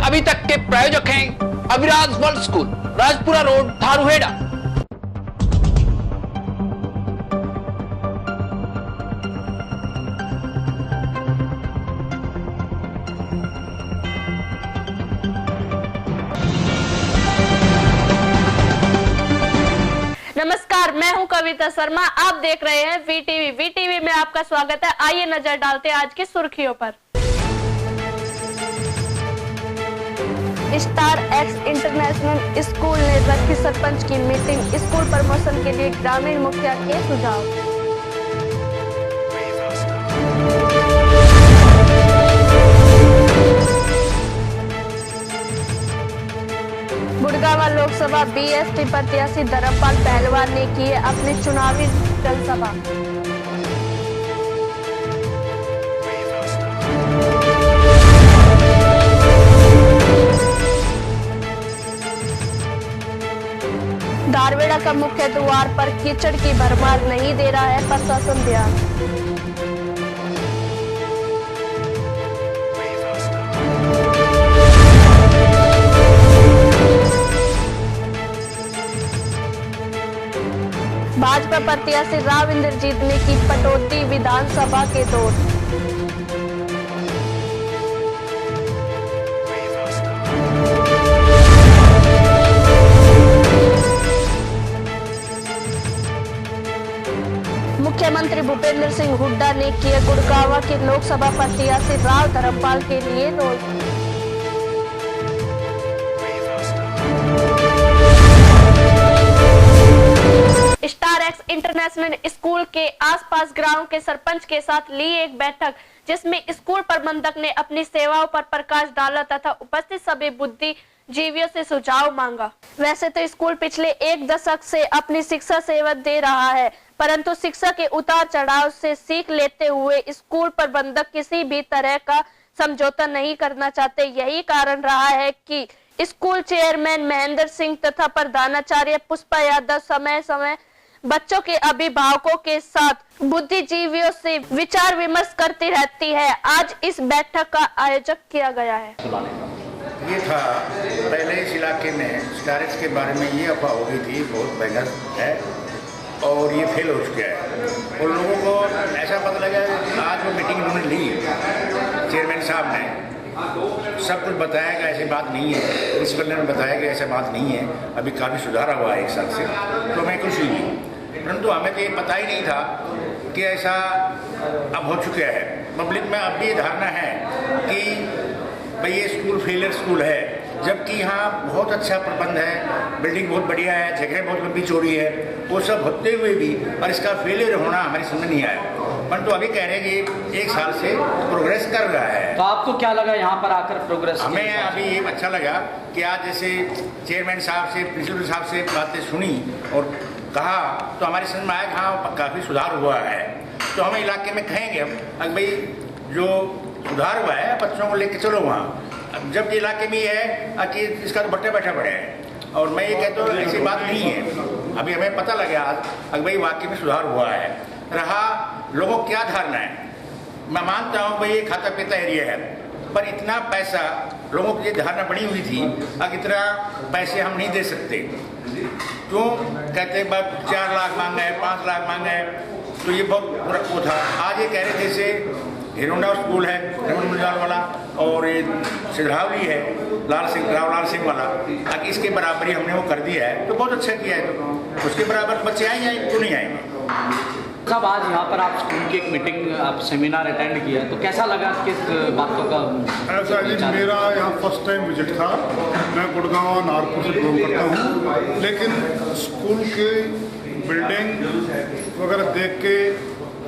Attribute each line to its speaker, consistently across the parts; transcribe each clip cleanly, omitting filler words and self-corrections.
Speaker 1: अभी तक के प्रायोजक हैं Aviraj world school, Rajpura road, Dharuhera.
Speaker 2: नमस्कार, मैं हूं कविता शर्मा। आप देख रहे हैं वीटीवी। वीटीवी में आपका स्वागत है। आइए नजर डालते हैं आज की सुर्खियों पर। स्टार एक्स इंटरनेशनल स्कूल ने रखी सरपंच की मीटिंग, स्कूल प्रमोशन के लिए ग्रामीण मुखिया के सुझाव। गुड़गांव लोकसभा बीएसपी प्रत्याशी धर्मपाल पहलवान ने की अपनी चुनावी जनसभा। धारूहेड़ा का मुख्य द्वार पर कीचड़ की भरमार, नहीं दे रहा है प्रशासन ध्यान। भाजपा प्रत्याशी राव इंद्रजीत ने की पटौदी विधानसभा के दौर। मुख्यमंत्री भूपेंद्र सिंह हुड्डा ने किया गुड़गांव के लोकसभा प्रत्याशी राव धर्मपाल के लिए रोज। स्टार एक्स इंटरनेशनल स्कूल के आसपास ग्राम के सरपंच के साथ ली एक बैठक, जिसमें स्कूल प्रबंधक ने अपनी सेवाओं पर प्रकाश डाला तथा उपस्थित सभी बुद्धिजीवियों से सुझाव मांगा। वैसे तो स्कूल पिछले एक दशक से अपनी शिक्षा सेवा दे रहा है, परंतु शिक्षा के उतार चढ़ाव से सीख लेते हुए स्कूल प्रबंधक किसी भी तरह का समझौता नहीं करना चाहते। यही कारण रहा है कि स्कूल चेयरमैन महेंद्र सिंह तथा प्रधानाचार्य पुष्पा यादव समय समय बच्चों के अभिभावकों के साथ बुद्धिजीवियों से विचार विमर्श करती रहती है। आज इस बैठक का आयोजन किया गया है।
Speaker 3: ये था पहले इस इलाके में स्टारेज के बारे में ये अफवाह हो गई थी, बहुत महंगा है और ये फेल हो चुका है। उन लोगों को ऐसा पता लगा, आज वो मीटिंग उन्होंने ली, चेयरमैन साहब ने सब कुछ बताया कि ऐसी बात नहीं है, प्रिंसिपल ने बताया कि ऐसा बात नहीं है, अभी काफ़ी सुधार हुआ है एक साल से, तो हमें खुशी हुई। परंतु हमें तो ये पता ही नहीं था कि ऐसा अब हो चुका है। पब्लिक में अब भी ये धारणा है कि भाई ये स्कूल फेलियर स्कूल है, जबकि यहाँ बहुत अच्छा प्रबंध है, बिल्डिंग बहुत बढ़िया है, जगह बहुत लंबी चौड़ी है, वो सब होते हुए भी और इसका फेलियर होना हमारी समझ नहीं आया। परंतु अभी कह रहे हैं कि एक साल से प्रोग्रेस कर रहा है।
Speaker 4: तो आपको क्या लगा यहाँ पर आकर प्रोग्रेस?
Speaker 3: हमें अभी ये अच्छा लगा कि आज जैसे चेयरमैन साहब से, प्रिंसिपल साहब से बातें सुनी और कहा तो हमारी समझ में आया कि हाँ काफ़ी सुधार हुआ है। तो हम इलाके में कहेंगे अब भाई जो सुधार हुआ है बच्चों को लेके चलो वहाँ। जब इलाके में ये है कि इसका तो बट्टे बैठे पड़े हैं और मैं ये कहता हूँ ऐसी बात नहीं है। अभी हमें पता लगा आज भाई वाकई में सुधार हुआ है। रहा लोगों की क्या धारणा है, मैं मानता हूँ भाई ये खाता पीता एरिया है, पर इतना पैसा लोगों की ये धारणा बनी हुई थी कि इतना पैसे हम नहीं दे सकते। क्यों कहते बस 4 लाख मांगा है, 5 लाख मांगा है, तो ये बहुत वो था। आज ये कह रहे थे जैसे हिरोंडा स्कूल है रमन मुंजाल वाला और ये सिधरावली है लाल सिंह वाला, ताकि इसके बराबरी हमने वो कर दिया है तो बहुत अच्छा किया है। तो उसके बराबर बच्चे आएंगे, क्यों नहीं आएंगे।
Speaker 4: साहब आज यहाँ पर आप स्कूल की एक मीटिंग, आप सेमिनार अटेंड किया, तो कैसा लगा, किस बातों का? ऐसा
Speaker 5: जी, मेरा यहाँ फर्स्ट टाइम विजिट था। मैं गुड़गांव नागपुर से बिलोंग करता हूँ, लेकिन स्कूल के बिल्डिंग वगैरह देख के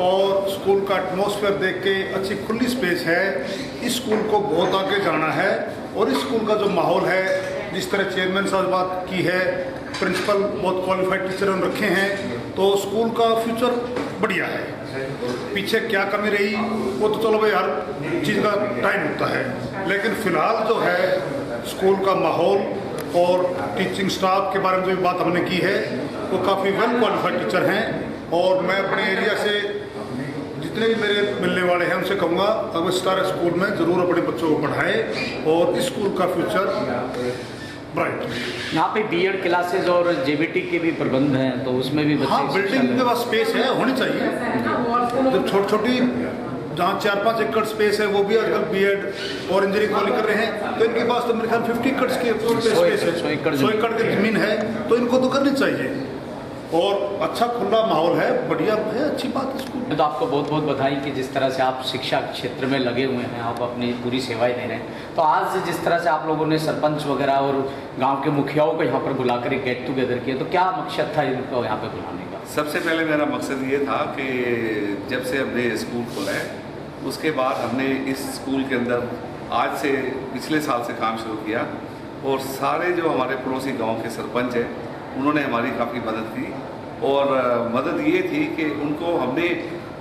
Speaker 5: और स्कूल का एटमॉस्फेयर देख के, अच्छी खुली स्पेस है, इस स्कूल को बहुत आगे जाना है। और इस स्कूल का जो माहौल है, जिस तरह चेयरमैन साहब बात की है, प्रिंसिपल बहुत क्वालिफाइड टीचर रखे हैं, तो स्कूल का फ्यूचर बढ़िया है। पीछे क्या कमी रही वो तो चलो भाई हर चीज़ का टाइम होता है, लेकिन फ़िलहाल जो है स्कूल का माहौल और टीचिंग स्टाफ के बारे में जो बात हमने की है वो काफ़ी वेल क्वालिफाइड टीचर हैं। और मैं अपने एरिया से जितने भी मेरे मिलने वाले हैं उनसे कहूँगा अब स्टार स्कूल में ज़रूर अपने बच्चों को पढ़ाएं और इस स्कूल का फ्यूचर ब्राइट।
Speaker 4: यहाँ पे बीएड क्लासेज और जेबीटी के भी प्रबंध हैं, तो उसमें भी बच्चे
Speaker 5: हाँ, बिल्डिंग के पास स्पेस है, होनी चाहिए। जब छोटी जहाँ 4-5 एकड़ स्पेस है, वो भी आजकल बीएड और इंजीनियरिंग कॉलेज कर रहे हैं, तो इनके पास तो मेरे ख्याल 50 एकड़ की स्पेस है, 100 एकड़ की जमीन है, तो इनको तो करनी चाहिए। और अच्छा खुला माहौल है, बढ़िया है, अच्छी बात है स्कूल।
Speaker 4: तो आपको बहुत बहुत बधाई कि जिस तरह से आप शिक्षा क्षेत्र में लगे हुए हैं, आप अपनी पूरी सेवाएं दे रहे हैं। तो आज जिस तरह से आप लोगों ने सरपंच वगैरह और गांव के मुखियाओं को यहाँ पर बुलाकर एक गेट टुगेदर किया, तो क्या मकसद था इनको यहाँ पे बुलाने का?
Speaker 6: सबसे पहले मेरा मकसद ये था कि जब से हमने स्कूल खोला है, उसके बाद हमने इस स्कूल के अंदर आज से पिछले साल से काम शुरू किया, और सारे जो हमारे पड़ोसी गाँव के सरपंच हैं उन्होंने हमारी काफ़ी मदद की। और मदद ये थी कि उनको हमने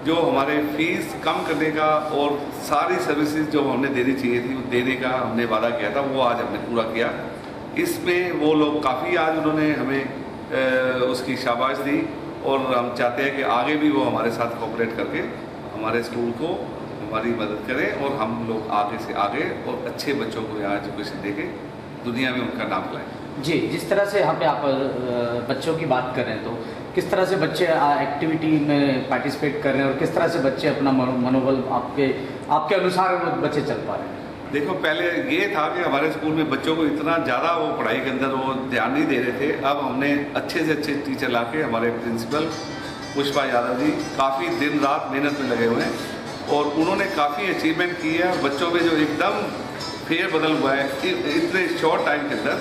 Speaker 6: जो हमारे फीस कम करने का और सारी सर्विसेज जो हमने देनी चाहिए थी वो देने का हमने वादा किया था, वो आज हमने पूरा किया। इसमें वो लोग काफ़ी आज उन्होंने हमें उसकी शाबाश दी, और हम चाहते हैं कि आगे भी वो हमारे साथ कोऑपरेट करके हमारे स्कूल को हमारी मदद करें, और हम लोग आगे से आगे और अच्छे बच्चों को यहाँ एजुकेशन देके दुनिया में उनका नाम लाएं।
Speaker 4: जी, जिस तरह से यहाँ पे आप बच्चों की बात कर रहे हैं, तो किस तरह से बच्चे एक्टिविटी में पार्टिसिपेट कर रहे हैं और किस तरह से बच्चे अपना मनोबल आपके अनुसार बच्चे चल पा रहे हैं?
Speaker 6: देखो, पहले ये था कि हमारे स्कूल में बच्चों को इतना ज़्यादा वो पढ़ाई के अंदर वो ध्यान नहीं दे रहे थे। अब हमने अच्छे से अच्छे टीचर ला के, हमारे प्रिंसिपल पुष्पा यादव जी काफ़ी दिन रात मेहनत में लगे हुए हैं, और उन्होंने काफ़ी अचीवमेंट की है। बच्चों में जो एकदम फेर बदल हुआ है इतने शॉर्ट टाइम के अंदर,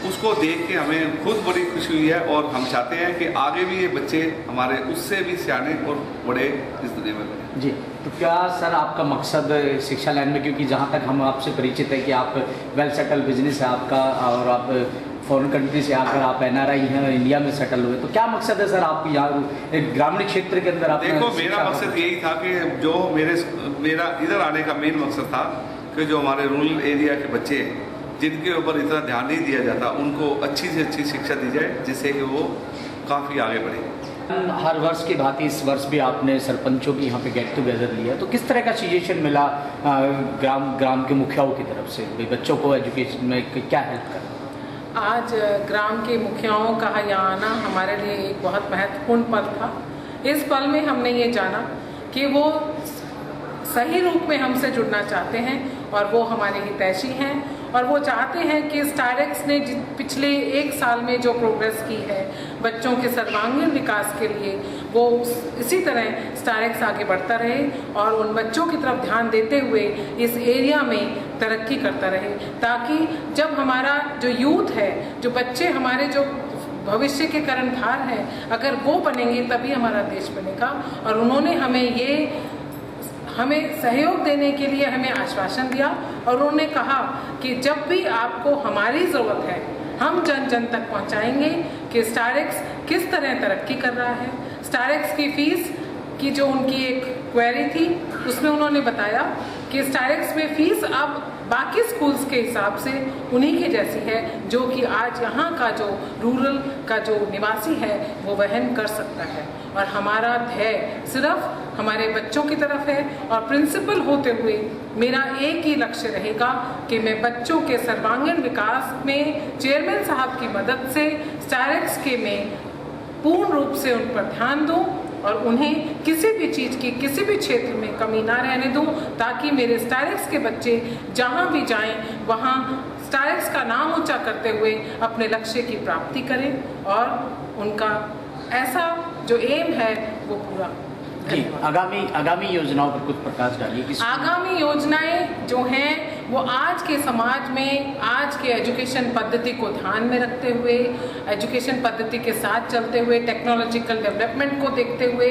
Speaker 6: उसको देख के हमें खुद बड़ी खुशी हुई है, और हम चाहते हैं कि आगे भी ये बच्चे हमारे उससे भी सियाने और बड़े इस दुनिया में बने।
Speaker 4: जी, तो क्या सर आपका मकसद शिक्षा लाइन में, क्योंकि जहाँ तक हम आपसे परिचित है कि आप वेल सेटल बिजनेस है आपका, और आप फॉरेन कंट्री से आकर आप NRI हैं, इंडिया में सेटल हुए, तो क्या मकसद है सर आपकी यहाँ एक ग्रामीण क्षेत्र के अंदर?
Speaker 6: देखो, मेरा मकसद यही था कि जो मेरा इधर आने का मेन मकसद था कि जो हमारे रूरल एरिया के बच्चे हैं जिनके ऊपर इतना ध्यान नहीं दिया जाता, उनको अच्छी से अच्छी शिक्षा दी जाए, जिससे कि वो काफ़ी आगे बढ़े।
Speaker 4: हर वर्ष की भांति इस वर्ष भी आपने सरपंचों की यहाँ पे गेट टुगेदर लिया, तो किस तरह का सजेशन मिला ग्राम के मुखियाओं की तरफ से, बच्चों को एजुकेशन में क्या हेल्प कर?
Speaker 7: आज ग्राम के मुखियाओं का यहाँ आना हमारे लिए एक बहुत महत्वपूर्ण पल था। इस पल में हमने ये जाना कि वो सही रूप में हमसे जुड़ना चाहते हैं, और वो हमारे हितैषी हैं, और वो चाहते हैं कि स्टारेक्स ने पिछले 1 साल में जो प्रोग्रेस की है बच्चों के सर्वांगीण विकास के लिए, वो इसी तरह स्टारेक्स आगे बढ़ता रहे और उन बच्चों की तरफ ध्यान देते हुए इस एरिया में तरक्की करता रहे, ताकि जब हमारा जो यूथ है, जो बच्चे हमारे जो भविष्य के कर्णधार हैं, अगर वो बनेंगे तभी हमारा देश बनेगा। और उन्होंने हमें सहयोग देने के लिए हमें आश्वासन दिया, और उन्होंने कहा कि जब भी आपको हमारी ज़रूरत है हम जन जन तक पहुंचाएंगे कि स्टारेक्स किस तरह तरक्की कर रहा है। स्टारेक्स की फ़ीस की जो उनकी एक क्वेरी थी, उसमें उन्होंने बताया कि स्टारेक्स में फ़ीस अब बाकी स्कूल्स के हिसाब से उन्हीं के जैसी है, जो कि आज यहाँ का जो रूरल का जो निवासी है वो वहन कर सकता है। और हमारा ध्येय सिर्फ हमारे बच्चों की तरफ है, और प्रिंसिपल होते हुए मेरा एक ही लक्ष्य रहेगा कि मैं बच्चों के सर्वांगीण विकास में चेयरमैन साहब की मदद से स्टारेक्स के में पूर्ण रूप से उन पर ध्यान दूं, और उन्हें किसी भी चीज़ की किसी भी क्षेत्र में कमी ना रहने दूं, ताकि मेरे स्टारेक्स के बच्चे जहां भी जाएं वहां स्टारेक्स का नाम ऊंचा करते हुए अपने लक्ष्य की प्राप्ति करें, और उनका ऐसा जो एम है वो पूरा।
Speaker 4: आगामी योजनाओं पर कुछ प्रकाश डालिए।
Speaker 7: आगामी योजनाएं जो हैं वो आज के समाज में आज के एजुकेशन पद्धति को ध्यान में रखते हुए, एजुकेशन पद्धति के साथ चलते हुए, टेक्नोलॉजिकल डेवलपमेंट को देखते हुए,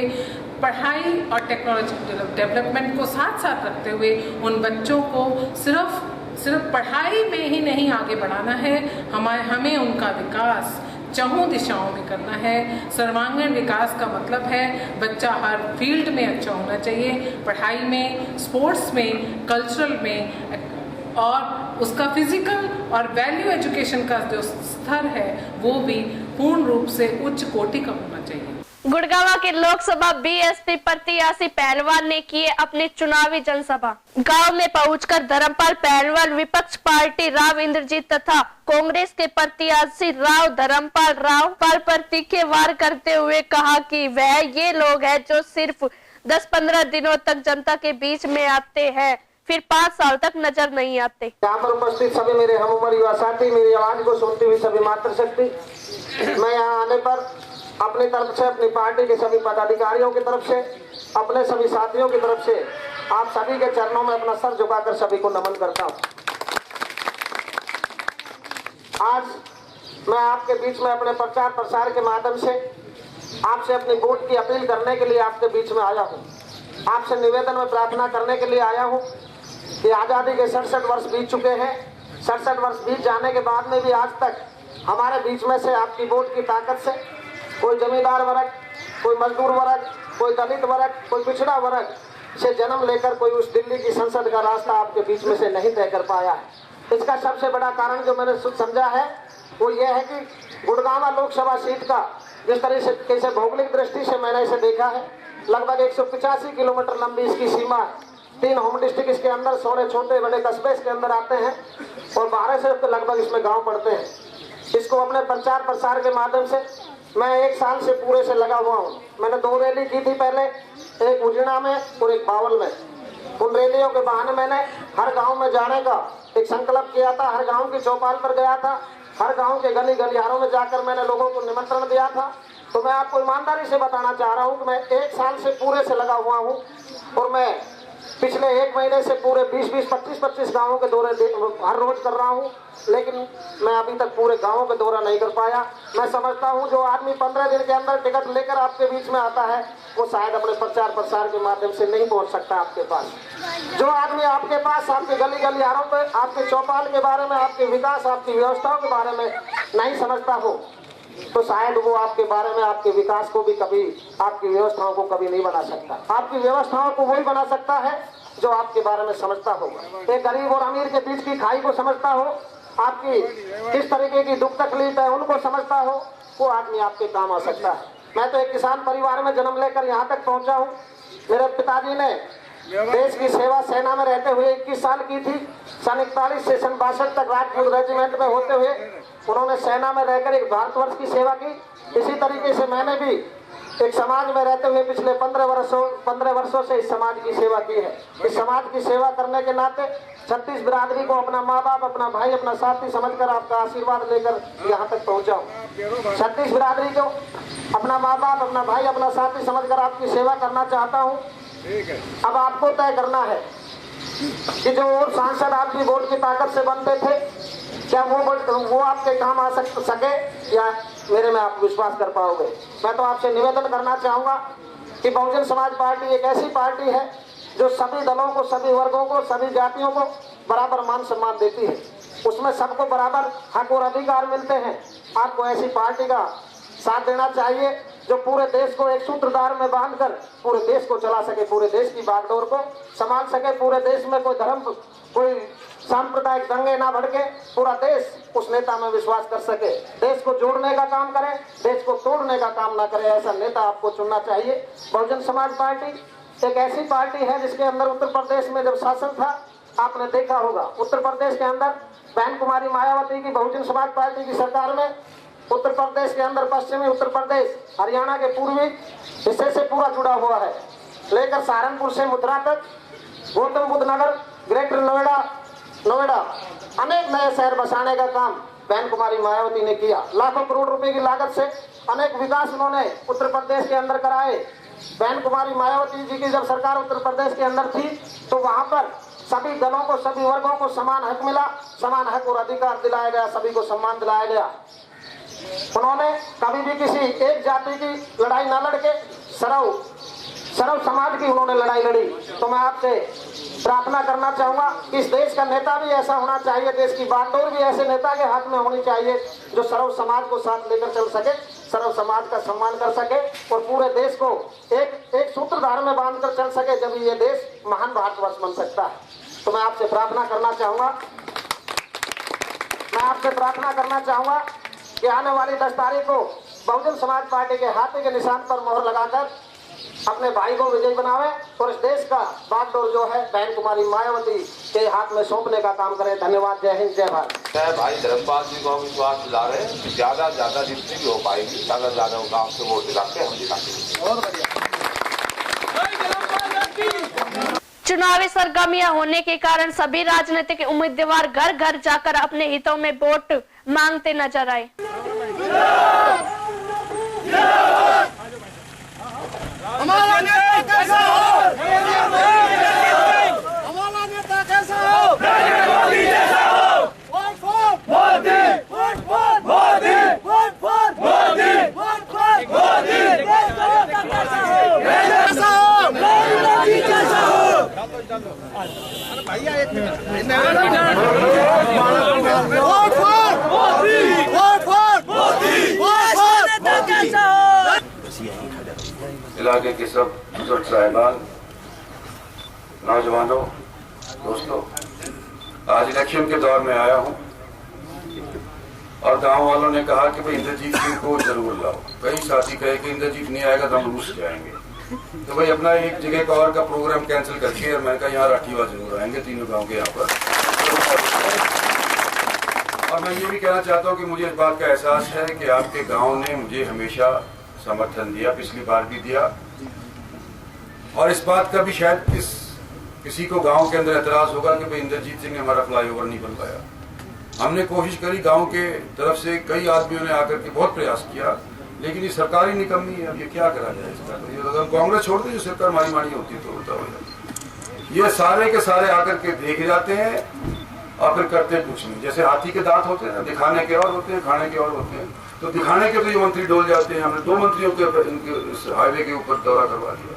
Speaker 7: पढ़ाई और टेक्नोलॉजिकल डेवलपमेंट को साथ साथ रखते हुए उन बच्चों को सिर्फ पढ़ाई में ही नहीं आगे बढ़ाना है, हमें उनका विकास चहुं दिशाओं में करना है। सर्वांगीण विकास का मतलब है बच्चा हर फील्ड में अच्छा होना चाहिए, पढ़ाई में, स्पोर्ट्स में, कल्चरल में, और उसका फिजिकल और वैल्यू एजुकेशन का जो स्तर है वो भी पूर्ण रूप से उच्च कोटि का होना चाहिए।
Speaker 2: गुड़गांव के लोकसभा बीएसपी प्रत्याशी पहलवान ने किए अपनी चुनावी जनसभा। गांव में पहुंचकर धर्मपाल पहलवान विपक्ष पार्टी राव इंद्रजीत तथा कांग्रेस के प्रत्याशी राव धर्मपाल राव पर तीखे वार करते हुए कहा कि वह ये लोग हैं जो सिर्फ 10-15 दिनों तक जनता के बीच में आते हैं, फिर 5 साल तक नजर नहीं आते।
Speaker 8: यहाँ पर उपस्थित सभी मेरे हम उम्र युवा साथी, मेरी आवाज को सुनती हुई सभी मातृशक्ति, मैं यहाँ आने पर अपनी तरफ से, अपनी पार्टी के सभी पदाधिकारियों की तरफ से, अपने सभी साथियों की तरफ से आप सभी के चरणों में अपना सर झुकाकर सभी को नमन करता हूँ। आज मैं आपके बीच में अपने प्रचार प्रसार के माध्यम से आपसे अपनी वोट की अपील करने के लिए आपके बीच में आया हूँ। आपसे निवेदन में प्रार्थना करने के लिए आया हूँ कि आज़ादी के 67 वर्ष बीत चुके हैं। 67 वर्ष बीत जाने के बाद में भी आज तक हमारे बीच में से आपकी वोट की ताकत से कोई जमींदार वर्ग, कोई मजदूर वर्ग, कोई दलित वर्ग, कोई पिछड़ा वर्ग से जन्म लेकर कोई उस दिल्ली की संसद का रास्ता आपके बीच में से नहीं तय कर पाया है। इसका सबसे बड़ा कारण जो मैंने समझा है वो ये है कि गुड़गांव लोकसभा सीट का जिस तरह से कैसे भौगोलिक दृष्टि से मैंने इसे देखा है, लगभग 185 किलोमीटर लंबी इसकी सीमा है। 3 होम डिस्ट्रिक्ट इसके अंदर, 16 छोटे बड़े कस्बे इसके अंदर आते हैं और 12 से लगभग इसमें गांव पड़ते हैं। इसको अपने प्रचार प्रसार के माध्यम से मैं 1 साल से पूरे से लगा हुआ हूँ। मैंने 2 रैली की थी पहले, एक उजड़ा में और एक बावल में। उन रैलियों के बहाने मैंने हर गांव में जाने का एक संकल्प किया था, हर गांव की चौपाल पर गया था, हर गांव के गली गलियारों में जाकर मैंने लोगों को निमंत्रण दिया था। तो मैं आपको ईमानदारी से बताना चाह रहा हूँ कि मैं 1 साल से पूरे से लगा हुआ हूँ और मैं पिछले 1 महीने से पूरे 20-20, 25-25 गाँवों के दौरे हर रोज कर रहा हूँ, लेकिन मैं अभी तक पूरे गाँवों का दौरा नहीं कर पाया। मैं समझता हूँ जो आदमी 15 दिन के अंदर टिकट लेकर आपके बीच में आता है वो शायद अपने प्रचार प्रसार के माध्यम से नहीं पहुँच सकता आपके पास। जो आदमी आपके पास आपके गली गलियारों पे आपके चौपाल के बारे में, आपके विकास, आपकी व्यवस्थाओं के बारे में नहीं समझता हो तो शायद वो आपके बारे में, आपके विकास को भी कभी, आपकी व्यवस्थाओं को कभी नहीं बना सकता। आपकी व्यवस्थाओं को वही बना सकता है जो आपके बारे में समझता होगा। एक गरीब और अमीर के बीच की खाई को समझता हो, आपकी किस तरीके की दुख तकलीफ है उनको समझता हो, वो आदमी आपके काम आ सकता है। मैं तो एक किसान परिवार में जन्म लेकर यहाँ तक पहुँचा हूँ। मेरे पिताजी ने देश की सेवा सेना में रहते हुए 21 साल की थी। सन 41 से सन 62 तक राजपूत रेजिमेंट में होते हुए उन्होंने सेना में रहकर एक भारतवर्ष की सेवा की। इसी तरीके से मैंने भी एक समाज में रहते हुए पिछले 15 वर्षों से इस समाज की सेवा की है। इस समाज की सेवा करने के नाते 36 बिरादरी को अपना माँ बाप, अपना भाई, अपना साथी समझकर आपका आशीर्वाद लेकर यहाँ तक पहुँचा हूँ। 36 बिरादरी को अपना माँ बाप, अपना भाई, अपना साथी समझकर आपकी सेवा करना चाहता हूँ। अब आपको तय करना है कि जो और सांसद आपकी वोट की ताकत से बनते थे, क्या वो आपके काम आ सके या मेरे में आप विश्वास कर पाओगे। मैं तो आपसे निवेदन करना चाहूँगा कि बहुजन समाज पार्टी एक ऐसी पार्टी है जो सभी दलों को, सभी वर्गों को, सभी जातियों को बराबर मान सम्मान देती है। उसमें सबको बराबर हक और अधिकार मिलते हैं। आपको ऐसी पार्टी का साथ देना चाहिए जो पूरे देश को एक सूत्रधार में बांधकर पूरे देश को चला सके, पूरे देश की बागडोर को संभाल सके। पूरे देश में कोई धर्म, कोई सांप्रदायिक दंगे ना भड़के, पूरा देश उस नेता में विश्वास कर सके। देश को जोड़ने का काम करे, देश को तोड़ने का काम ना करे, ऐसा नेता आपको चुनना चाहिए। बहुजन समाज पार्टी एक ऐसी पार्टी है जिसके अंदर उत्तर प्रदेश में जब शासन था, आपने देखा होगा, उत्तर प्रदेश के अंदर बहन कुमारी मायावती की बहुजन समाज पार्टी की सरकार में उत्तर प्रदेश के अंदर पश्चिमी उत्तर प्रदेश, हरियाणा के पूर्वी हिस्से से पूरा जुड़ा हुआ है, लेकर सहारनपुर से मथुरा तक, गौतम बुद्ध नगर, ग्रेटर नोएडा अनेक नए शहर बसाने का काम बहन कुमारी मायावती ने किया। लाखों करोड़ रुपए की लागत से अनेक विकास उन्होंने उत्तर प्रदेश के अंदर कराए। बहन कुमारी मायावती जी की जब सरकार उत्तर प्रदेश के अंदर थी तो वहां पर सभी दलों को, सभी वर्गों को समान हक मिला, समान हक और अधिकार दिलाया गया, सभी को सम्मान दिलाया गया। उन्होंने कभी भी किसी एक जाति की लड़ाई न लड़के सर्व समाज की उन्होंने लड़ाई लड़ी। तो मैं आपसे प्रार्थना करना चाहूंगा कि इस देश का नेता भी ऐसा होना चाहिए, देश की बागडोर भी ऐसे नेता के हाथ में होनी चाहिए जो सर्व समाज को साथ लेकर चल सके, सर्व समाज का सम्मान कर सके और पूरे देश को एक सूत्रधार में बांधकर चल सके। जब ये देश महान भारतवर्ष बन सकता है। तो मैं आपसे प्रार्थना करना चाहूंगा कि आने वाली 10 तारीख को बहुजन समाज पार्टी के हाथी के निशान पर मोहर लगाकर अपने भाई को विजयी बनावे और इस देश का बागडोर जो है बहन कुमारी मायावती के हाथ में सौंपने का काम करे। धन्यवाद। जय हिंद, जय भारत।
Speaker 1: भाई धर्मपाल जी को हम विश्वास दिला रहे हैं कि ज्यादा से ज्यादा जितनी भी हो पाएगी ज्यादा से ज्यादा गाँव से वोट दिला के हम दिलाएंगे।
Speaker 8: बहुत बढ़िया।
Speaker 2: चुनावी सरगर्मियां होने के कारण सभी राजनीतिक उम्मीदवार घर घर जाकर अपने हितों में वोट मांगते नजर आए।
Speaker 9: हमारा नेता कैसा हो? हमारा नेता कैसा हो? मोदी जैसा हो। Vote for Modi, vote for Modi, vote for Modi, vote for Modi. कैसा हो? मोदी जैसा हो। भैया एक minute. Vote for Modi, vote for Modi, vote for नेता कैसा हो?
Speaker 10: इलाके के सब बुजुर्ग साहिबान, नौजवानों, दोस्तों, आज इलेक्शन के दौर में आया हूं और गांव वालों ने कहा कि भाई इंद्रजीत सिंह को जरूर लाओ। कई साथी कहे कि इंद्रजीत नहीं आएगा तो हम रूस जाएंगे, तो भाई अपना एक जगह का और का प्रोग्राम कैंसिल करके और मैंने कहा यहाँ राठीवा जरूर आएंगे, तीनों गाँव के यहाँ पर। और मैं ये भी कहना चाहता हूँ कि मुझे इस बात का एहसास है कि आपके गाँव ने मुझे हमेशा समर्थन दिया, पिछली बार भी दिया, और इस बात का भी शायद किसी को गांव के अंदर एतराज होगा कि भाई इंद्रजीत सिंह ने हमारा फ्लाईओवर नहीं बनवाया। हमने कोशिश करी, गांव के तरफ से कई आदमियों ने आकर के बहुत प्रयास किया, लेकिन ये सरकारी निकम्मी है। अब ये क्या करा जाए इसका? अगर कांग्रेस छोड़ दे, जो सरकार मारी मारी होती है तो होता होगा। ये सारे के सारे आकर के देख जाते हैं और फिर करते कुछ नहीं। जैसे हाथी के दांत होते हैं, दिखाने के और होते हैं, खाने के और होते हैं। तो दिखाने के तो ये मंत्री डोल जाते हैं। हमने 2 मंत्रियों के इनके हाईवे के ऊपर दौरा करवा दिया,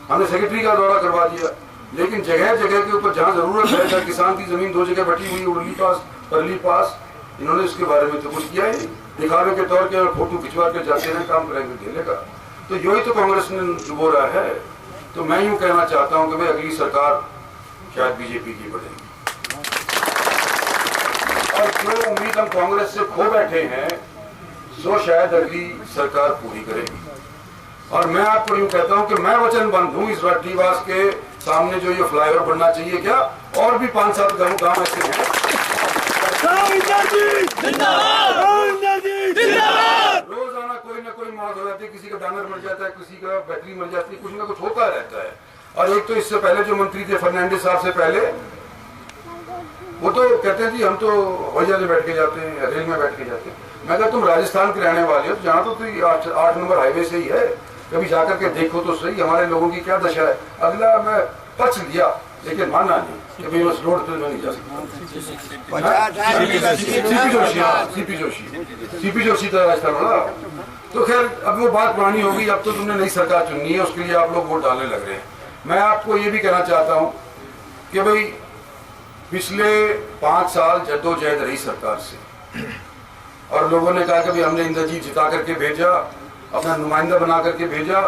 Speaker 10: हमने सेक्रेटरी का दौरा करवा दिया, लेकिन जगह जगह के ऊपर जहाँ जरूरत है, जहाँ किसान की जमीन 2 जगह बटी हुई, उर्ली पास, परली पास, इन्होंने उसके बारे में तो कुछ किया ही। दिखावे के तौर पर फोटो खिंचवा के जाते हैं, काम करेंगे खेले का। तो यही तो कांग्रेस ने डुबो रहा है। तो मैं यूँ कहना चाहता हूँ कि भाई अगली सरकार शायद बीजेपी की बनेगी, और जो उम्मीद हम कांग्रेस से खो बैठे हैं सो शायद अगली सरकार पूरी करेगी। और मैं आपको यूं कहता हूं कि मैं वचनबद्ध हूं, इस राठीवास के सामने जो ये फ्लाईओवर बनना चाहिए, क्या और भी 5-7 गांव ऐसे हैं। रोजाना कोई ना कोई मौत हो जाती है, किसी का बैनर मर जाता है, किसी का बैटरी मर जाती है, कुछ ना कुछ होता रहता है। और एक तो इससे पहले जो मंत्री थे फर्नांडिस साहब से पहले, वो तो कहते थे हम तो हवाई जहाज में बैठ के जाते हैं, रेल में बैठ के जाते हैं। मैं कहता तुम राजस्थान के रहने वाले हो, जहाँ तो 8 नंबर हाईवे से ही है, कभी जाकर के देखो तो सही हमारे लोगों की क्या दशा है। अगला मैं पक्ष लिया, लेकिन माना नहीं कि भाई उस रोड पे मैं नहीं जा सकता। सीपी जोशी था राजस्थान वाला। तो खैर अब वो बात पुरानी होगी, अब तो तुमने नई सरकार चुननी है, उसके लिए आप लोग वोट डालने लग रहे हैं। मैं आपको ये भी कहना चाहता हूँ कि भाई पिछले 5 साल जद्दोजहद रही सरकार से, और लोगों ने कहा कि भाई हमने इंद्रजीत जिता करके भेजा, अपना नुमाइंदा बना करके भेजा,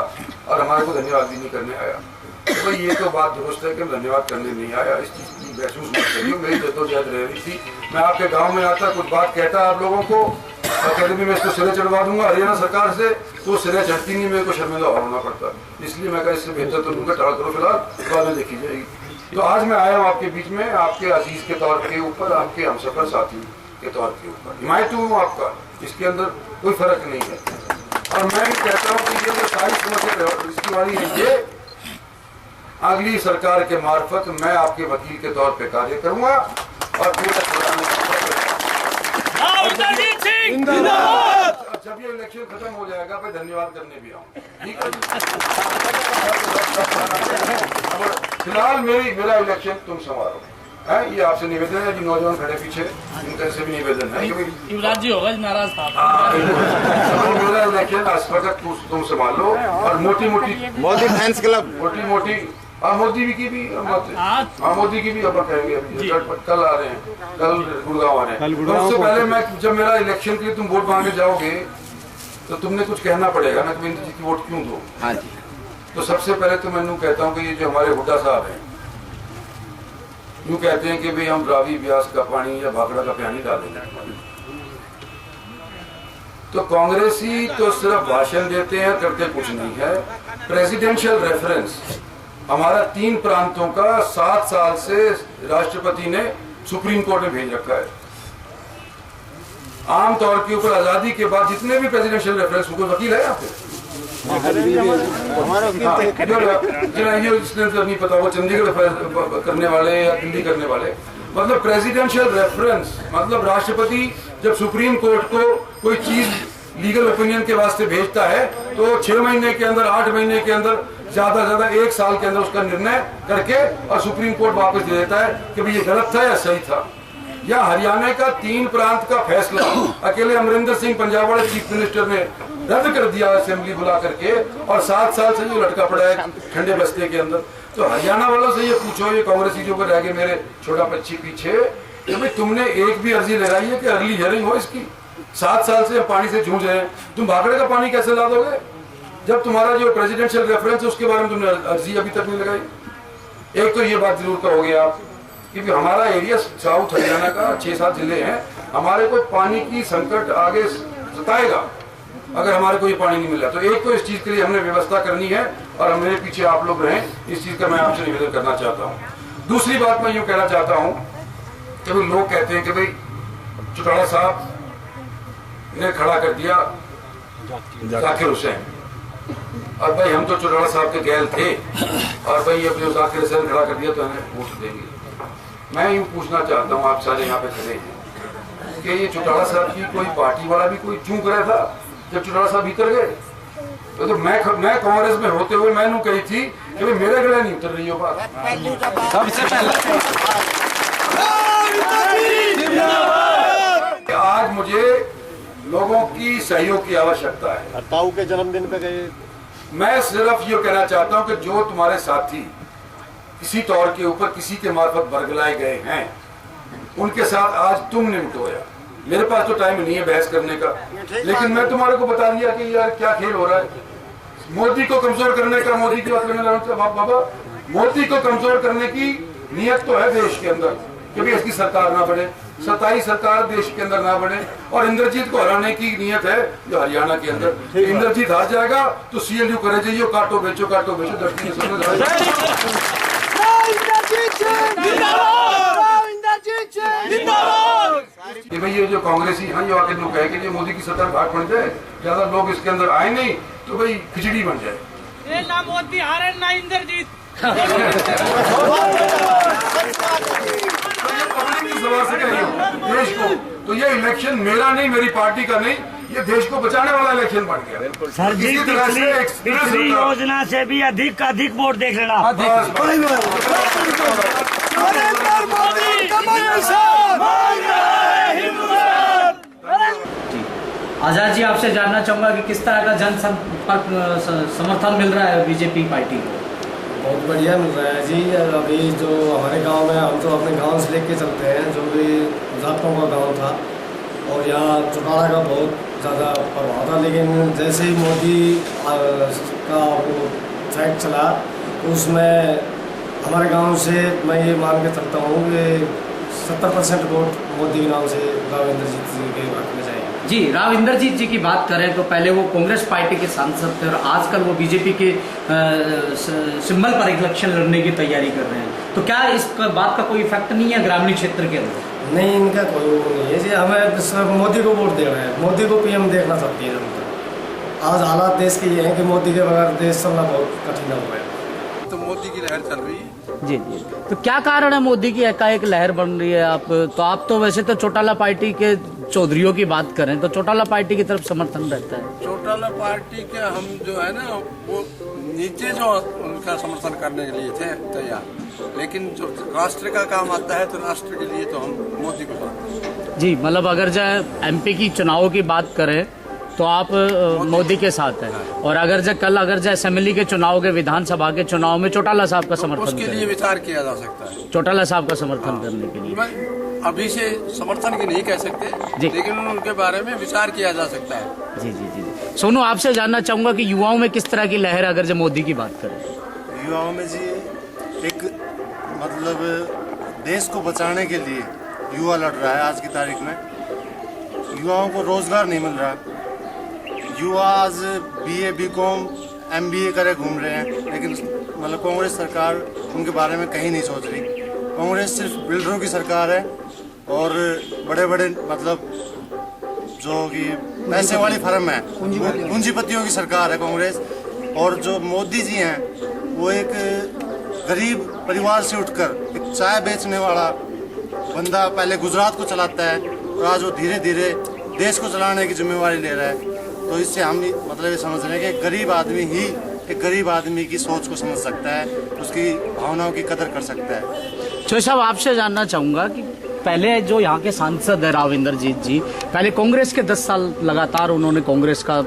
Speaker 10: और हमारे को धन्यवाद भी नहीं करने आया। तो भाई ये तो बात दुरुस्त है कि धन्यवाद करने नहीं आया, इस चीज़ की महसूस मत करिए। मेरी जद्दोजहद रह रही थी, मैं आपके गांव में आता, कुछ बात कहता आप लोगों को, अकेडमी में इसको सिरे चढ़वा दूंगा हरियाणा सरकार से, तो सिरे चढ़ती नहीं, मेरे को शर्मिंदा होना पड़ता। इसलिए मैं कहा इससे बेहतर तो उनका टाल करो, फिलहाल बाद में देखी जाएगी। तो आज मैं आया हूँ आपके बीच में, आपके अजीज के तौर के ऊपर, आपके हमसफर साथी के तौर के ऊपर हिमायत हूँ आपका, इसके अंदर कोई फर्क नहीं है। और मैं भी कहता हूँ कि ये जो सारी समस्या इसकी वाली है, ये अगली सरकार के मार्फत मैं आपके वकील के तौर पे कार्य करूंगा, और जब ये इलेक्शन खत्म हो जाएगा फिर धन्यवाद करने भी आऊंगा, ठीक है। फिलहाल मेरा इलेक्शन तुम संभालो है, ये आपसे निवेदन है। जो नौजवान खड़े पीछे, इनका से भी निवेदन है कि
Speaker 9: युवराज जी होगा नाराज था।
Speaker 10: मेरा इलेक्शन इस वक्त तुम संभालो, और मोटी
Speaker 1: मोदी फैंस क्लब,
Speaker 10: मोटी मोदी भी की भी, मोदी की भी अब कहेंगे। कल आ रहे हैं, कल गुड़गांव आ रहे हैं। तो उससे पहले मैं, जब मेरा इलेक्शन के लिए तुम वोट मांगने जाओगे तो तुमने कुछ कहना पड़ेगा ना कि इंद्रजीत की वोट क्यों दो।
Speaker 1: हाँ जी।
Speaker 10: तो सबसे पहले तो मैं यूँ कहता हूँ कि ये जो हमारे हुड्डा साहब हैं, यूँ कहते हैं कि भाई हम रावी ब्यास का पानी या भाखड़ा का पानी डालेंगे। तो कांग्रेसी तो सिर्फ भाषण देते हैं, करते कुछ नहीं है। प्रेसिडेंशियल रेफरेंस हमारा 3 प्रांतों का 7 साल से राष्ट्रपति ने सुप्रीम कोर्ट में भेज रखा है। आमतौर के ऊपर आजादी के बाद जितने भी प्रेसिडेंशियल रेफरेंस, कोई वकील है यहाँ पे? जिसने नहीं पता वो चंडीगढ़ करने वाले या दिल्ली करने वाले, मतलब प्रेसिडेंशियल रेफरेंस मतलब राष्ट्रपति जब सुप्रीम कोर्ट को कोई चीज लीगल ओपिनियन के वास्ते भेजता है तो 6 महीने के अंदर, 8 महीने के अंदर, ज्यादा से ज्यादा 1 साल के अंदर उसका निर्णय करके और सुप्रीम कोर्ट वापस दे देता है कि भाई ये गलत था या सही था। या हरियाणा का 3 प्रांत का फैसला अकेले अमरिंदर सिंह पंजाब वाले चीफ मिनिस्टर ने रद्द कर दिया असेंबली बुला करके, और 7 साल से ये लटका पड़ा है ठंडे बस्ते के अंदर। तो हरियाणा वालों से ये पूछो, ये कांग्रेसी जो रह गए मेरे छोटा बच्ची पीछे, कि भाई तुमने एक भी अर्जी लगाई है कि अर्ली हियरिंग हो इसकी? 7 साल से पानी से जूझ रहे हैं, तुम भाखड़े का पानी कैसे ला दोगे जब तुम्हारा जो प्रेसिडेंशियल रेफरेंस है उसके बारे में तुमने अर्जी अभी तक नहीं लगाई? एक तो ये बात जरूर कहोगे आप कि हमारा एरिया साउथ हरियाणा का 6-7 जिले हैं, हमारे को पानी की संकट आगे सताएगा अगर हमारे को ये पानी नहीं मिल रहा। तो एक तो इस चीज के लिए हमने व्यवस्था करनी है और मेरे पीछे आप लोग रहें, इस चीज का मैं आपसे निवेदन करना चाहता हूँ। दूसरी बात मैं यूँ कहना चाहता हूँ कि भाई लोग कहते हैं कि भाई चौटाला साहब ने खड़ा कर दिया जाकिर हुसैन, और भाई हम तो चौटाला साहब के गैल थे, और भाई अब जो जाकिर हुसैन खड़ा कर दिया तो हमें वोट देंगे। मैं यूँ पूछना चाहता हूँ आप सारे यहाँ पे खड़े हैं कि ये चौटाला साहब की कोई पार्टी वाला भी कोई चूक रहा था जब चौटाला साहब भीतर गए? तो मैं कांग्रेस में होते हुए मैंने कही थी कि भाई मेरे गले नहीं उतर रही हो बात। सबसे पहले आज मुझे लोगों की सहयोग की आवश्यकता है।
Speaker 11: ताऊ के जन्मदिन पे गए।
Speaker 10: मैं सिर्फ ये कहना चाहता हूँ कि जो तुम्हारे साथी किसी तौर के ऊपर किसी के मार्फत बरगलाए गए हैं उनके साथ आज तुम निपटोया। मेरे पास तो टाइम नहीं है बहस करने का, लेकिन मैं तुम्हारे को बता दिया कि यार क्या खेल हो रहा है। मोदी को कमजोर करने का, मोदी की बात करने लगा बाबा, मोदी को कमजोर करने की नियत तो है देश के अंदर कि भाई इसकी सरकार ना बढ़े, सत्ताई सरकार देश के अंदर ना बढ़े, और इंद्रजीत को हराने की नियत है जो हरियाणा के अंदर। इंद्रजीत हार जाएगा तो CLU करे जाइए, काटो बेचो 10 कि भाई ये जो कांग्रेसी हाँ ये आके लोग कहे कि ये मोदी की सरकार भाग बन जाए, ज्यादा लोग इसके अंदर आए नहीं तो भाई खिचड़ी बन जाए।
Speaker 9: ना मोदी हारे ना इंद्रजीत। देश को तो ये इलेक्शन मेरा नहीं, मेरी पार्टी का नहीं, ये देश को बचाने वाला इलेक्शन बन गया।
Speaker 11: सर जी पिछली योजना से भी अधिक वोट देख लेना।
Speaker 4: आजाद जी, आपसे जानना चाहूंगा कि किस तरह का जन समर्थन मिल रहा है बीजेपी पार्टी को?
Speaker 12: बहुत बढ़िया मिल रहा है जी। अभी जो हमारे गांव में, हम तो अपने गांव से लेके चलते हैं, जो भी जाटों का गांव था और यहाँ चौटाला का बहुत ज़्यादा प्रभाव था, लेकिन जैसे ही मोदी का वो फैक्ट चला उसमें हमारे गांव से मैं ये मान के चलता हूँ कि 70% वोट मोदी के नाम से राव इंद्रजीत जी के हक में जाएंगे।
Speaker 4: जी, राव इंद्रजीत जी की बात करें तो पहले वो कांग्रेस पार्टी के सांसद थे और आजकल वो बीजेपी के सिंबल पर इलेक्शन लड़ने की तैयारी कर रहे हैं, तो क्या इस बात का कोई इफेक्ट नहीं है ग्रामीण क्षेत्र के अंदर?
Speaker 12: नहीं, इनका कोई वो नहीं है जी। हमें सिर्फ मोदी को वोट दे रहे हैं, मोदी को PM देखना चाहती है जनता। आज हालात देश के ये हैं कि मोदी के बगैर देश चलना बहुत कठिन हो गया।
Speaker 6: तो मोदी की लहर चल रही है।
Speaker 4: जी जी, तो क्या कारण है मोदी की एकाएक लहर बन रही है? आप तो वैसे तो चौटाला पार्टी के चौधरियों की बात करें तो चौटाला पार्टी की तरफ समर्थन रहता है।
Speaker 6: चौटाला पार्टी के हम जो है ना वो नीचे जो उनका समर्थन करने के लिए थे तैयार, लेकिन जो राष्ट्र का काम आता है तो राष्ट्र के लिए तो हम मोदी को साथ।
Speaker 4: जी, मतलब अगर जो MP की चुनावों की बात करें तो आप मोदी के साथ हैं, और अगर जो असेंबली के चुनाव के, विधानसभा के चुनाव में चौटाला साहब का समर्थन,
Speaker 6: उसके लिए विचार किया जा सकता है।
Speaker 4: चौटाला साहब का समर्थन करने के लिए
Speaker 6: अभी से समर्थन की नहीं कह सकते, लेकिन उनके बारे में विचार किया जा सकता है।
Speaker 4: जी जी जी। सोनू, आपसे जानना चाहूंगा कि युवाओं में किस तरह की लहर अगर जो मोदी की बात करें?
Speaker 11: युवाओं में जी एक मतलब देश को बचाने के लिए युवा लड़ रहा है। आज की तारीख में युवाओं को रोजगार नहीं मिल रहा, युवा आज BA BCom MBA करे घूम रहे हैं, लेकिन मतलब कांग्रेस सरकार उनके बारे में कहीं नहीं सोच रही। कांग्रेस सिर्फ बिल्डरों की सरकार है और बड़े बड़े मतलब जो कि पैसे वाली फर्म है, पूंजीपतियों की सरकार है कांग्रेस। और जो मोदी जी हैं वो एक गरीब परिवार से उठकर एक चाय बेचने वाला बंदा पहले गुजरात को चलाता है और आज वो धीरे धीरे देश को चलाने की जिम्मेवारी ले रहा है। तो इससे हम मतलब ये समझ रहे हैं कि गरीब आदमी ही एक गरीब आदमी की सोच को समझ सकता है, उसकी भावनाओं की कदर कर सकता है।
Speaker 4: चौधरी साहब, आपसे जानना चाहूँगा कि पहले जो यहाँ के सांसद है राव इंद्रजीत जी, पहले कांग्रेस के 10 साल लगातार उन्होंने कांग्रेस का,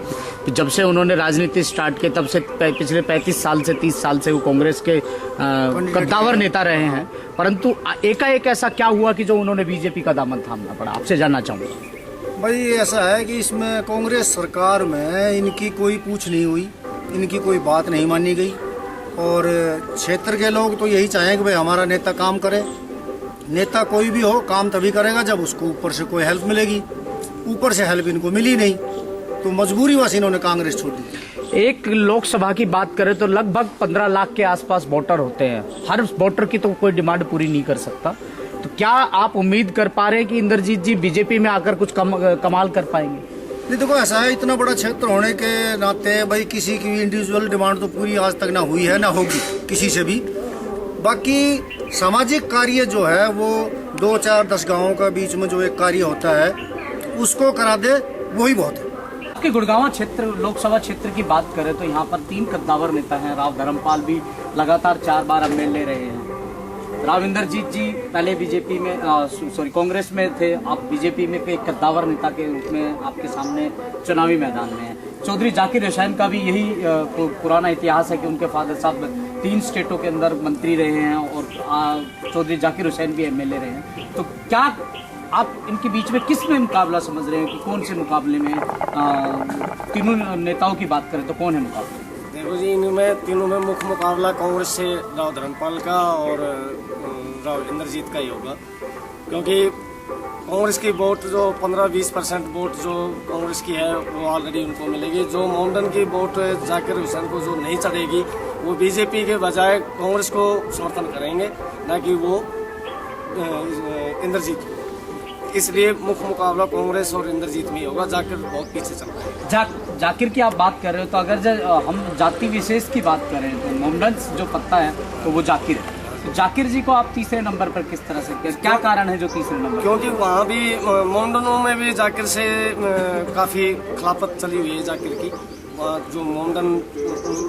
Speaker 4: जब से उन्होंने राजनीति स्टार्ट की तब से पिछले 35 साल से 30 साल से वो कांग्रेस के कद्दावर नेता रहे हैं, परंतु एकाएक ऐसा क्या हुआ कि जो उन्होंने बीजेपी का दामन थामना पड़ा? आपसे जानना चाहूँगा।
Speaker 12: भाई ऐसा है कि इसमें कांग्रेस सरकार में इनकी कोई पूछ नहीं हुई, इनकी कोई बात नहीं मानी गई और क्षेत्र के लोग तो यही चाहें कि भाई हमारा नेता काम करे। नेता कोई भी हो काम तभी करेगा जब उसको ऊपर से कोई हेल्प मिलेगी, ऊपर से हेल्प इनको मिली नहीं तो मजबूरी वश इन्होंने कांग्रेस छोड़ दी।
Speaker 4: एक लोकसभा की बात करें तो लगभग 15 लाख के आसपास वोटर होते हैं, हर वोटर की तो कोई डिमांड पूरी नहीं कर सकता, तो क्या आप उम्मीद कर पा रहे हैं कि इंद्रजीत जी बीजेपी में आकर कुछ कमाल कर पाएंगे?
Speaker 12: नहीं देखो ऐसा है, इतना बड़ा क्षेत्र होने के नाते भाई किसी की इंडिविजुअल डिमांड तो पूरी आज तक ना हुई है ना होगी किसी से भी। बाकी सामाजिक कार्य जो है वो 2, 4, 10 गाँवों का बीच में जो एक कार्य होता है उसको करा दे वही बहुत है।
Speaker 4: आपके गुड़गांव क्षेत्र लोकसभा क्षेत्र की बात करें तो यहाँ पर 3 कद्दावर नेता हैं। राव धर्मपाल भी लगातार 4 बार एमएलए रहे हैं। राव इंद्रजीत जी पहले बीजेपी में कांग्रेस में थे, आप बीजेपी में एक कद्दावर नेता के रूप में आपके सामने चुनावी मैदान में हैं। चौधरी जाकिर हुसैन का भी यही पुराना इतिहास है कि उनके फादर साहब 3 स्टेटों के अंदर मंत्री रहे हैं और चौधरी जाकिर हुसैन भी एमएलए रहे हैं। तो क्या आप इनके बीच में किस में मुकाबला समझ रहे हैं कि कौन से मुकाबले में? तीनों नेताओं की बात करें तो कौन है मुकाबले?
Speaker 12: देखो जी, इनमें तीनों में मुख्य मुकाबला कांग्रेस से राव धर्मपाल का और राव इंद्रजीत का ही होगा, क्योंकि कांग्रेस की वोट जो 15-20% वोट जो कांग्रेस की है वो ऑलरेडी उनको मिलेगी। जो माउंटेन की वोट जाकिर हुसैन को जो नहीं चढ़ेगी वो बीजेपी के बजाय कांग्रेस को समर्थन करेंगे, ना कि वो इंद्रजीत। इसलिए मुख्य मुकाबला कांग्रेस और इंद्रजीत में होगा। जाकिर बहुत पीछे चल रहा है।
Speaker 4: जाकिर की आप बात कर रहे हो तो अगर हम जाति विशेष की बात करें तो मोमडन जो पत्ता है तो वो जाकिर है। तो जाकिर जी को आप तीसरे नंबर पर किस तरह से, क्या कारण है जो तीसरे नंबर?
Speaker 12: क्योंकि वहाँ भी मोमडनों में भी जाकिर से काफ़ी खिलाफत चली हुई है जाकिर की। वहाँ जो मोमडन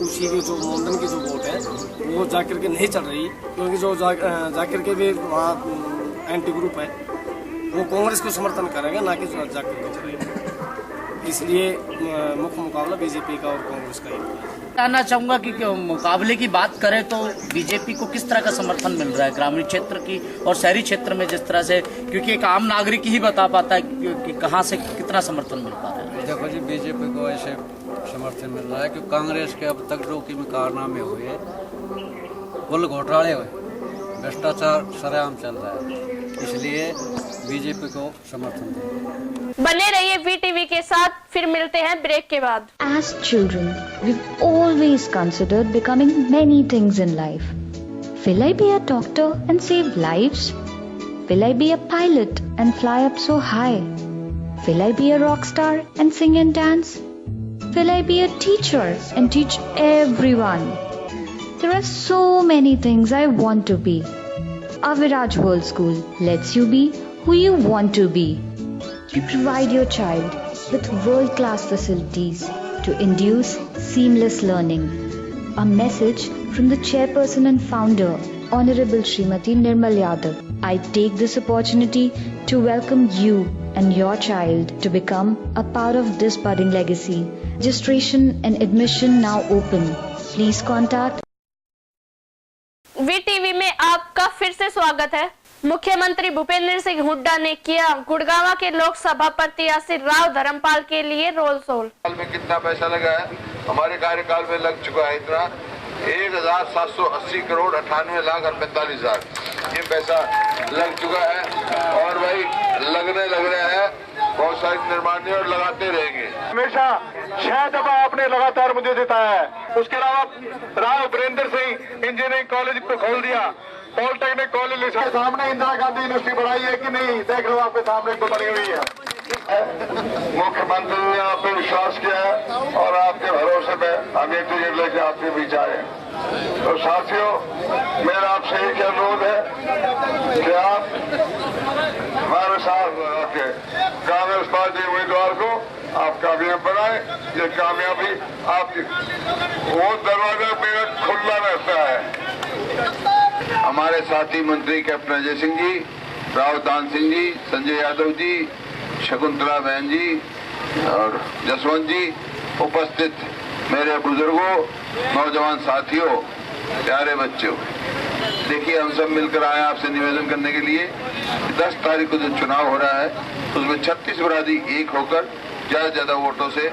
Speaker 12: उसी के जो मोमडन की जो वोट है वो जाकिर के नहीं चल रही, क्योंकि जो जाकिर के भी वहाँ एंटी ग्रुप है वो कांग्रेस को समर्थन करेगा, ना कि जो जाकिर को चलेगा। इसलिए मुख्य मुकाबला बीजेपी का और कांग्रेस का ही।
Speaker 4: जानना चाहूँगा कि मुकाबले की बात करें तो बीजेपी को किस तरह का समर्थन मिल रहा है ग्रामीण क्षेत्र की और शहरी क्षेत्र में, जिस तरह से, क्योंकि एक आम नागरिक ही बता पाता है कि कहाँ से कितना समर्थन मिल पा रहा है?
Speaker 13: देखो जी, बीजेपी को ऐसे समर्थन मिल रहा है कि कांग्रेस के अब तक जो की कारनामे हुए, कुल घोटाले हुए, भ्रष्टाचार सरेआम चल रहा है, इसलिए बीजेपी को समर्थन दें।
Speaker 2: बने रहिए VTV के साथ, फिर मिलते हैं ब्रेक के बाद।
Speaker 14: As children, we've always considered becoming many things in life. Will I be a doctor and save lives? Will I be a pilot and fly up so high? Will I be a rock star and sing and dance? Will I be a teacher and teach everyone? There are so many things I want to be. Aviraj World School lets you be who you want to be. We provide your child with world-class facilities to induce seamless learning. A message from the chairperson and founder, Honorable Srimati Nirmal Yadav. I take this opportunity to welcome you and your child to become a part of this budding legacy. Registration and admission now open. Please contact
Speaker 2: VTV में आपका फिर से स्वागत है। मुख्यमंत्री भूपेंद्र सिंह हुड्डा ने किया गुड़गांव के लोकसभा प्रत्याशी राव धर्मपाल के लिए रोल शो।
Speaker 1: में कितना पैसा लगा है? हमारे कार्यकाल में लग चुका है इतना 1,780 करोड़ 98,48,000 ये पैसा लग चुका है और भाई लगने लग रहा है। बहुत सड़क निर्माण और लगाते रहेंगे।
Speaker 15: हमेशा शहदबा आपने लगातार मुझे जिताया है। उसके अलावा राव वीरेंद्र सिंह इंजीनियरिंग कॉलेज को खोल दिया, पॉलिटेक्निक कॉलेज सामने इंदिरा गांधी यूनिवर्सिटी बढ़ाई है कि नहीं, देख लो आपके सामने तो बनी हुई है। मुख्यमंत्री ने आप पे विश्वास किया है और आपके भरोसे पे हम एक टिकट लेके आपके बीच आए। तो साथियों, मेरा आपसे एक अनुरोध है कि आप हमारे साथ आपके कांग्रेस पार्टी उम्मीदवार को आप कामयाब बनाए। ये कामयाबी आपकी वो दरवाजा मेरा खुला रहता है।
Speaker 1: हमारे साथी मंत्री कैप्टन अजय सिंह जी, राव दान सिंह जी, संजय यादव जी, शकुंतला बहन जी और जसवंत जी, उपस्थित मेरे बुजुर्गों, नौजवान साथियों, प्यारे बच्चों, देखिए हम सब मिलकर आए आपसे निवेदन करने के लिए। 10 तारीख को जो चुनाव हो रहा है उसमें 36 बरादरी एक होकर ज्यादा से ज्यादा वोटों से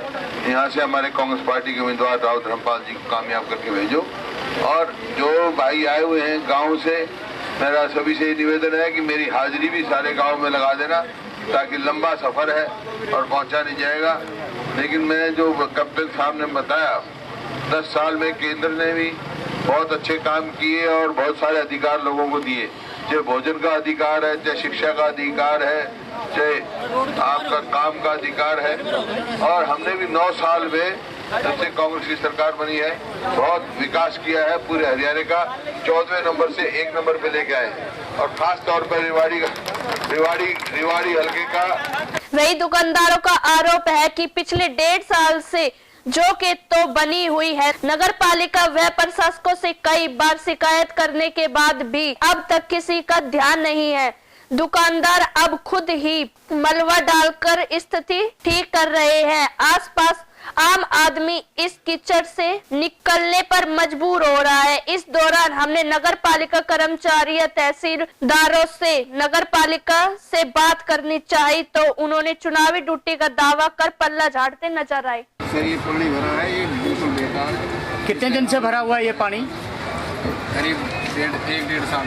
Speaker 1: यहाँ से हमारे कांग्रेस पार्टी के उम्मीदवार राव धर्मपाल जी को कामयाब करके भेजो। और जो भाई आए हुए हैं गाँव से, मेरा सभी से निवेदन है कि मेरी हाजिरी भी सारे गाँव में लगा देना, ताकि लंबा सफर है और पहुंचा नहीं जाएगा। लेकिन मैं जो कैप्टन साहब ने बताया, 10 साल में केंद्र ने भी बहुत अच्छे काम किए और बहुत सारे अधिकार लोगों को दिए, चाहे भोजन का अधिकार है, चाहे शिक्षा का अधिकार है, चाहे आपका काम का अधिकार है। और हमने भी 9 साल में जब से कांग्रेस की सरकार बनी है बहुत विकास किया है। पूरे हरियाणा का 14वें नंबर से 1 नंबर पे लेके आए और खास तौर पर रिवाड़ी हल्के का।
Speaker 2: वही दुकानदारों का आरोप है कि पिछले 1.5 साल से जो कि तो बनी हुई है, नगर पालिका व प्रशासकों से कई बार शिकायत करने के बाद भी अब तक किसी का ध्यान नहीं है। दुकानदार अब खुद ही मलबा डालकर स्थिति ठीक कर रहे हैं। आसपास आम आदमी इस कीचड़ से निकलने पर मजबूर हो रहा है। इस दौरान हमने नगर पालिका कर्मचारी या तहसीलदारों से नगर पालिका से बात करनी चाहिए तो उन्होंने चुनावी ड्यूटी का दावा कर पल्ला झाड़ते नजर आए।
Speaker 16: सर, ये पानी भरा है, ये बिल्कुल बेकार है।
Speaker 4: कितने दिन से भरा हुआ है ये पानी?
Speaker 16: करीब 1.5 साल।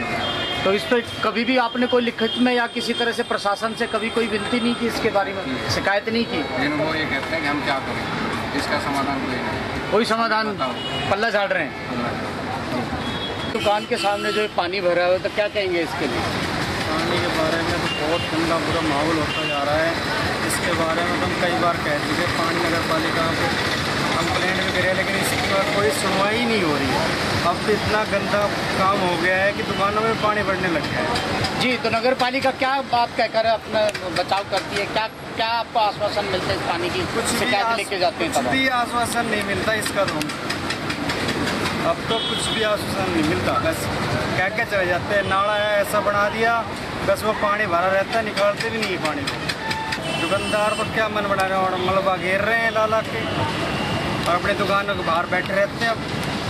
Speaker 4: तो इस पर कभी भी आपने कोई लिखित में या किसी तरह से प्रशासन से कभी कोई विनती नहीं की, इसके बारे में शिकायत नहीं की?
Speaker 16: वो ये कहते हैं कि हम क्या करें, इसका समाधान कोई नहीं।
Speaker 4: कोई समाधान? पल्ला झाड़ रहे हैं। दुकान के सामने जो पानी भरा हुआ है, तो क्या कहेंगे इसके लिए?
Speaker 12: पानी के बारे में तो बहुत गंदा बुरा माहौल होता जा रहा है। इसके बारे में तो हम कई बार कह चुके, पानी नगर पालिका को कंप्लेंट भी करे, लेकिन इसकी कोई सुनवाई नहीं हो रही है। अब तो इतना गंदा काम हो गया है कि दुकानों में पानी भरने लग गया है।
Speaker 4: जी, तो नगर पालिका क्या बात कहकर अपना बचाव करती है? क्या आपको आश्वासन मिलता है इस पानी की? कुछ शिकायत लेके जाते हैं?
Speaker 12: कुछ भी आश्वासन नहीं मिलता इसका। तो अब तो कुछ भी आश्वासन नहीं मिलता, बस कह के चले जाते हैं नाला है ऐसा बना दिया, बस वो पानी भरा रहता है, निकालते भी नहीं पानी को। दुकानदार को क्या मन बना रहे हैं, और मलबा घेर रहे हैं ला के और अपनी दुकानों के बाहर बैठे रहते हैं। अब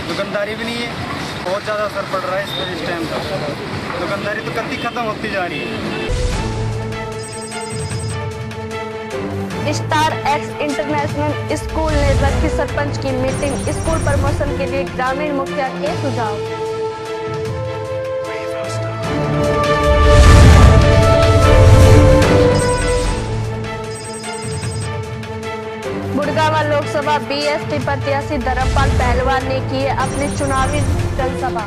Speaker 12: दुकानदारी भी नहीं है, बहुत ज़्यादा असर पड़ रहा है इस पर। इस टाइम का दुकानदारी तो कभी खत्म होती जा रही है।
Speaker 2: स्टार एक्स इंटरनेशनल स्कूल ने रखी सरपंच की मीटिंग, स्कूल प्रमोशन के लिए ग्रामीण मुखिया के सुझाव। गुड़गांव लोकसभा बीएसपी प्रत्याशी धर्मपाल पहलवान ने की अपनी चुनावी जनसभा।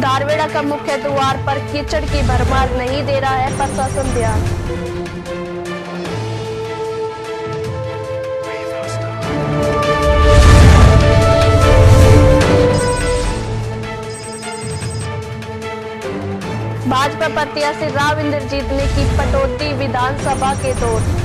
Speaker 2: धारवेड़ा का मुख्य द्वार पर कीचड़ की भरमार, नहीं दे रहा है प्रशासन ध्यान। भाजपा प्रत्याशी राव इंद्रजीत ने की पटौदी विधानसभा के दौर।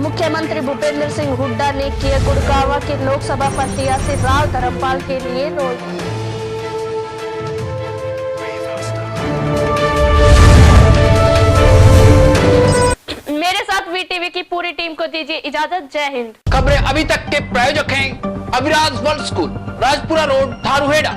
Speaker 2: मुख्यमंत्री भूपेंद्र सिंह हुड्डा ने किया गुड़गांव के लोकसभा प्रत्याशी राव धर्मपाल के लिए रोज। मेरे साथ वीटीवी की पूरी टीम को दीजिए इजाजत। जय हिंद।
Speaker 17: खबरें अभी तक के प्रायोजक हैं Aviraj world school, Rajpura road, Dharuhera.